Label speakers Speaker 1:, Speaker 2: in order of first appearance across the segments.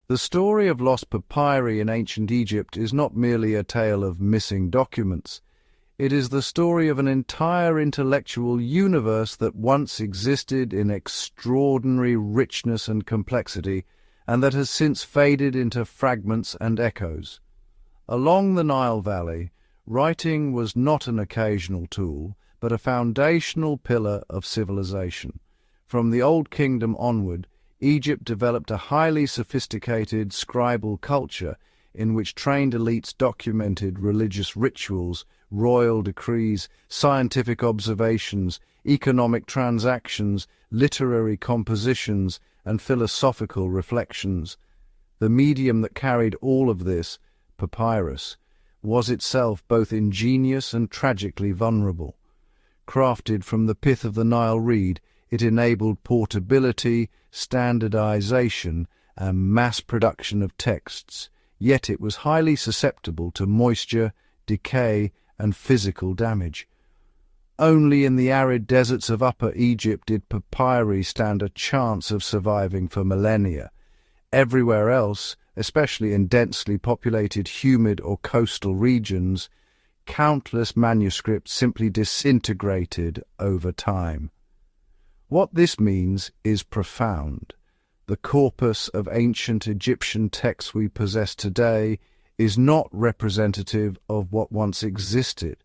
Speaker 1: The story of lost papyri in ancient Egypt is not merely a tale of missing documents. It is the story of an entire intellectual universe that once existed in extraordinary richness and complexity, and that has since faded into fragments and echoes. Along the Nile Valley, writing was not an occasional tool, but a foundational pillar of civilization. From the Old Kingdom onward, Egypt developed a highly sophisticated scribal culture in which trained elites documented religious rituals, royal decrees, scientific observations, economic transactions, literary compositions, and philosophical reflections. The medium that carried all of this, papyrus, was itself both ingenious and tragically vulnerable. Crafted from the pith of the Nile reed, it enabled portability, standardization, and mass production of texts, yet it was highly susceptible to moisture, decay, and physical damage. Only in the arid deserts of Upper Egypt did papyri stand a chance of surviving for millennia. Everywhere else, especially in densely populated humid or coastal regions, countless manuscripts simply disintegrated over time. What this means is profound. The corpus of ancient Egyptian texts we possess today is not representative of what once existed,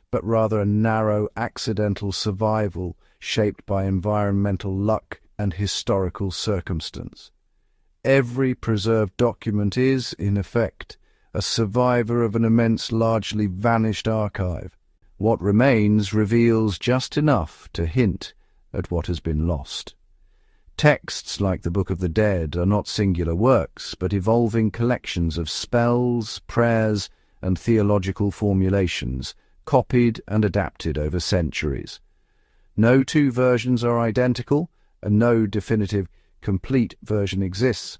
Speaker 1: but rather a narrow, accidental survival shaped by environmental luck and historical circumstance. Every preserved document is, in effect, a survivor of an immense, largely vanished archive. What remains reveals just enough to hint at what has been lost. Texts like the Book of the Dead are not singular works, but evolving collections of spells, prayers, and theological formulations, copied and adapted over centuries. No two versions are identical, and no definitive, complete version exists.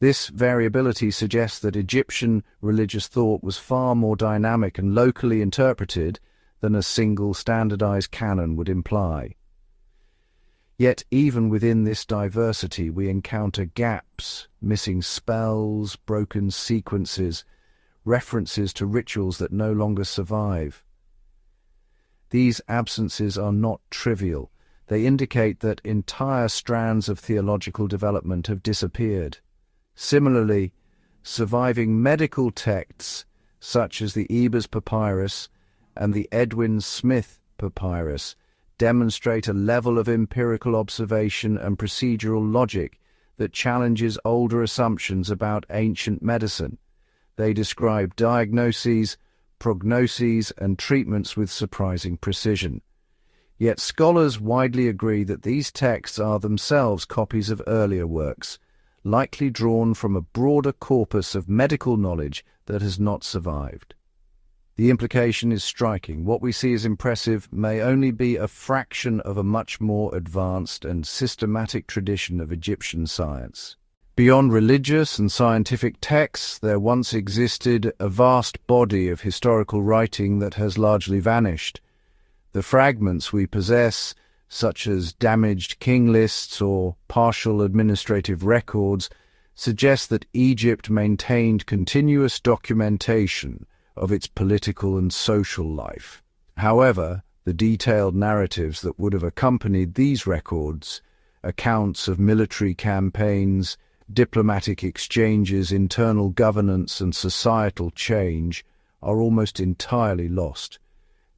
Speaker 1: This variability suggests that Egyptian religious thought was far more dynamic and locally interpreted than a single standardized canon would imply. Yet even within this diversity we encounter gaps, missing spells, broken sequences, references to rituals that no longer survive. These absences are not trivial. They indicate that entire strands of theological development have disappeared. Similarly, surviving medical texts such as the Ebers Papyrus and the Edwin Smith Papyrus demonstrate a level of empirical observation and procedural logic that challenges older assumptions about ancient medicine. They describe diagnoses, prognoses, and treatments with surprising precision. Yet scholars widely agree that these texts are themselves copies of earlier works, likely drawn from a broader corpus of medical knowledge that has not survived. The implication is striking. What we see as impressive may only be a fraction of a much more advanced and systematic tradition of Egyptian science. Beyond religious and scientific texts, there once existed a vast body of historical writing that has largely vanished. The fragments we possess, such as damaged king lists or partial administrative records, suggest that Egypt maintained continuous documentation of its political and social life. However, the detailed narratives that would have accompanied these records, accounts of military campaigns, diplomatic exchanges, internal governance, and societal change, are almost entirely lost.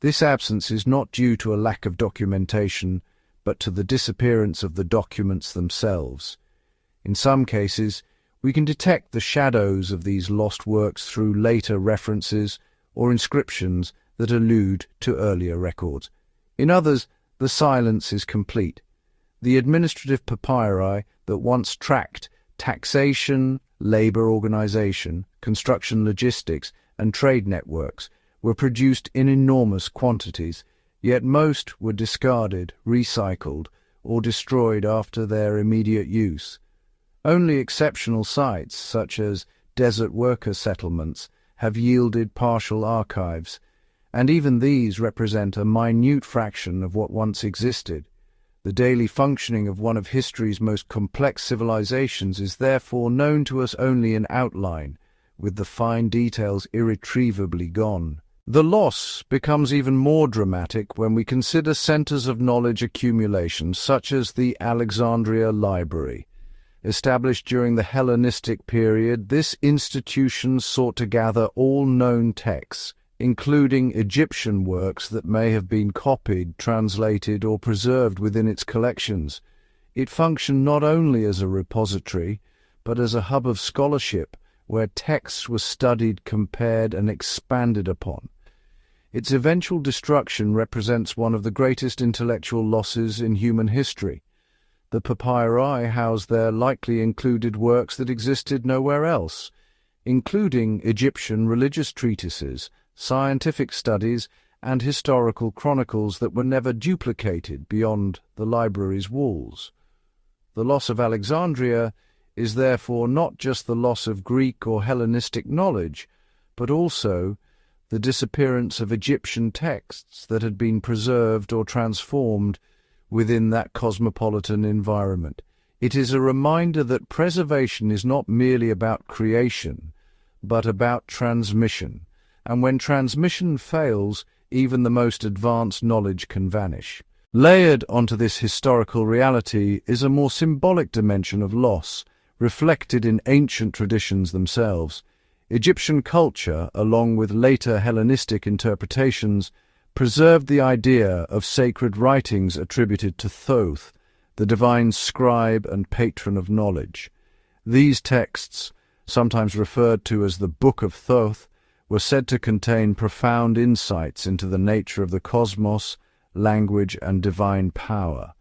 Speaker 1: This absence is not due to a lack of documentation, but to the disappearance of the documents themselves. In some cases, we can detect the shadows of these lost works through later references or inscriptions that allude to earlier records. In others, the silence is complete. The administrative papyri that once tracked taxation, labor organization, construction logistics, and trade networks were produced in enormous quantities, yet most were discarded, recycled, or destroyed after their immediate use. Only exceptional sites, such as desert worker settlements, have yielded partial archives, and even these represent a minute fraction of what once existed. The daily functioning of one of history's most complex civilizations is therefore known to us only in outline, with the fine details irretrievably gone. The loss becomes even more dramatic when we consider centers of knowledge accumulation, such as the Alexandria Library. Established during the Hellenistic period, this institution sought to gather all known texts, including Egyptian works that may have been copied, translated, or preserved within its collections. It functioned not only as a repository, but as a hub of scholarship where texts were studied, compared, and expanded upon. Its eventual destruction represents one of the greatest intellectual losses in human history. The papyri housed there likely included works that existed nowhere else, including Egyptian religious treatises, scientific studies, and historical chronicles that were never duplicated beyond the library's walls. The loss of Alexandria is therefore not just the loss of Greek or Hellenistic knowledge, but also the disappearance of Egyptian texts that had been preserved or transformed within that cosmopolitan environment. It is a reminder that preservation is not merely about creation, but about transmission, and when transmission fails, even the most advanced knowledge can vanish. Layered onto this historical reality is a more symbolic dimension of loss, reflected in ancient traditions themselves. Egyptian culture, along with later Hellenistic interpretations, preserved the idea of sacred writings attributed to Thoth, the divine scribe and patron of knowledge. These texts, sometimes referred to as the Book of Thoth, were said to contain profound insights into the nature of the cosmos, language, and divine power.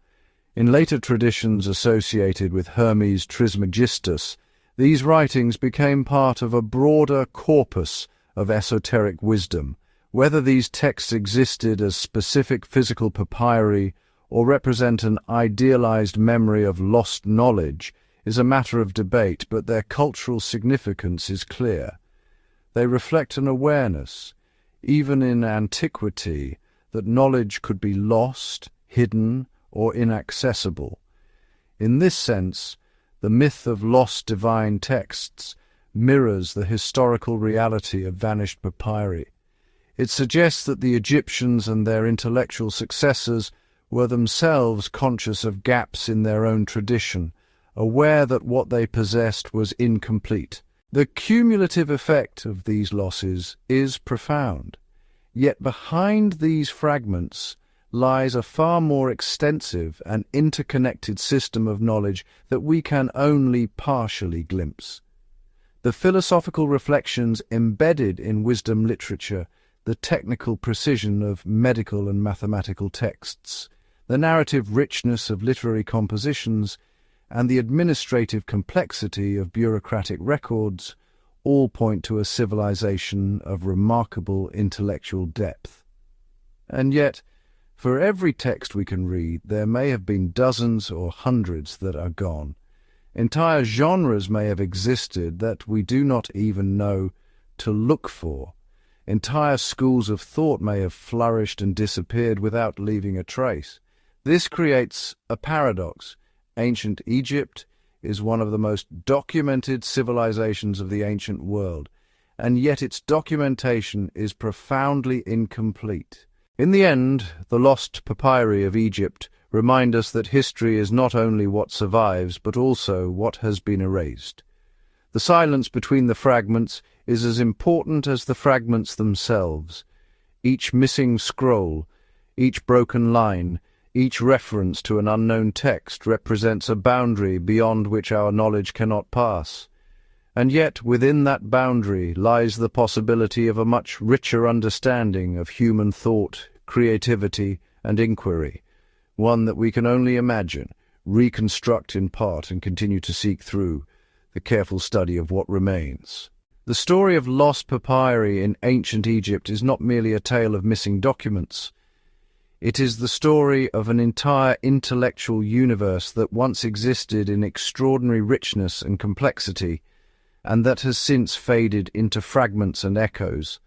Speaker 1: In later traditions associated with Hermes Trismegistus, these writings became part of a broader corpus of esoteric wisdom. Whether these texts existed as specific physical papyri or represent an idealized memory of lost knowledge is a matter of debate, but their cultural significance is clear. They reflect an awareness, even in antiquity, that knowledge could be lost, hidden, or inaccessible. In this sense, the myth of lost divine texts mirrors the historical reality of vanished papyri. It suggests that the Egyptians and their intellectual successors were themselves conscious of gaps in their own tradition, aware that what they possessed was incomplete. The cumulative effect of these losses is profound. Yet behind these fragments lies a far more extensive and interconnected system of knowledge that we can only partially glimpse. The philosophical reflections embedded in wisdom literature, the technical precision of medical and mathematical texts, the narrative richness of literary compositions, and the administrative complexity of bureaucratic records all point to a civilization of remarkable intellectual depth. And yet, for every text we can read, there may have been dozens or hundreds that are gone. Entire genres may have existed that we do not even know to look for. Entire schools of thought may have flourished and disappeared without leaving a trace. This creates a paradox. Ancient Egypt is one of the most documented civilizations of the ancient world, and yet its documentation is profoundly incomplete. In the end, the lost papyri of Egypt remind us that history is not only what survives, but also what has been erased. The silence between the fragments is as important as the fragments themselves. Each missing scroll, each broken line, each reference to an unknown text represents a boundary beyond which our knowledge cannot pass. And yet, within that boundary lies the possibility of a much richer understanding of human thought, creativity, and inquiry, one that we can only imagine, reconstruct in part, and continue to seek through the careful study of what remains. The story of lost papyri in ancient Egypt is not merely a tale of missing documents. It is the story of an entire intellectual universe that once existed in extraordinary richness and complexity, and that has since faded into fragments and echoes.